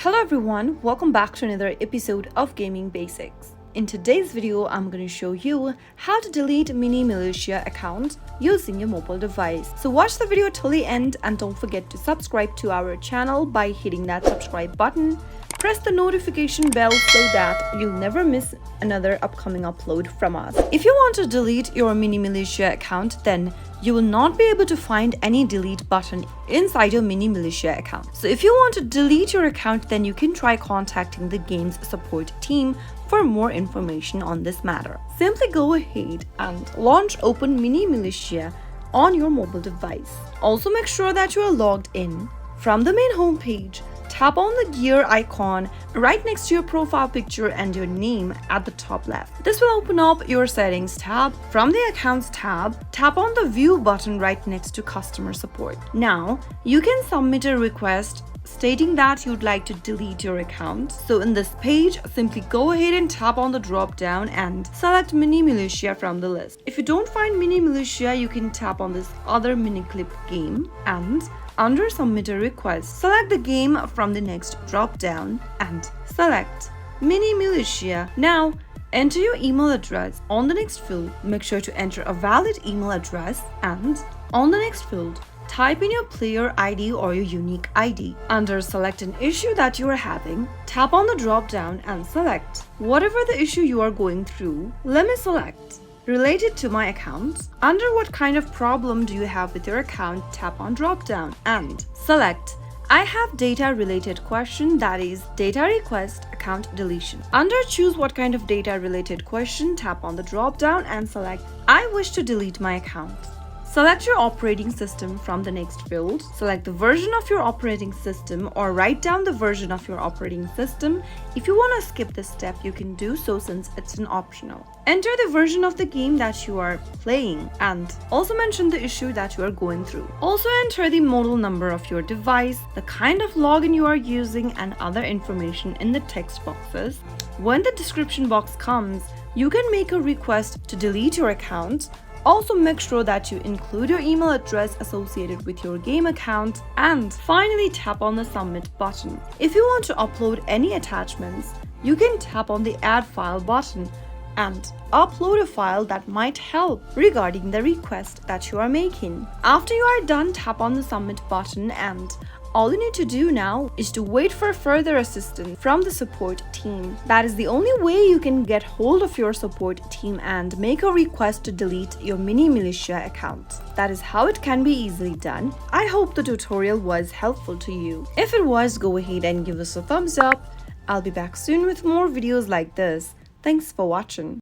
Hello everyone, welcome back to another episode of Gaming Basics. In today's video, I'm going to show you how to delete Mini Militia account using your mobile device. So watch the video till the end and don't forget to subscribe to our channel by hitting that subscribe button. Press the notification bell so that you'll never miss another upcoming upload from us. If you want to delete your Mini Militia account, then you will not be able to find any delete button inside your Mini Militia account. So if you want to delete your account, then you can try contacting the game's support team for more information on this matter. Simply go ahead and launch Open Mini Militia on your mobile device. Also make sure that you are logged in. From the main home page, tap on the gear icon right next to your profile picture and your name at the top left. This will open up your settings tab. From the accounts tab, tap on the view button right next to customer support. Now, you can submit a request stating that you'd like to delete your account. So in this page, simply go ahead and tap on the drop down and select Mini Militia from the list. If you don't find Mini Militia, you can tap on this other mini clip game and under submit a request, select the game from the next drop down and select Mini Militia. Now enter your email address. On the next field, make sure to enter a valid email address, and on the next field, type in your player ID or your unique ID. Under select an issue that you are having, tap on the drop down and select whatever the issue you are going through. Let me select related to my account. Under what kind of problem do you have with your account, tap on drop down and select I have data related question, that is data request account deletion. Under choose what kind of data related question, tap on the drop down and select I wish to delete my account. Select your operating system from the next field. Select the version of your operating system or write down the version of your operating system. If you want to skip this step, you can do so since it's an optional. Enter the version of the game that you are playing and also mention the issue that you are going through. Also enter the model number of your device, the kind of login you are using, and other information in the text boxes. When the description box comes, you can make a request to delete your account. Also make sure that you include your email address associated with your game account, and finally tap on the submit button. If you want to upload any attachments, you can tap on the add file button and upload a file that might help regarding the request that you are making. After you are done, tap on the submit button, and all you need to do now is to wait for further assistance from the support team. That is the only way you can get hold of your support team and make a request to delete your Mini Militia account. That is how it can be easily done. I hope the tutorial was helpful to you. If it was, go ahead and give us a thumbs up. I'll be back soon with more videos like this. Thanks for watching.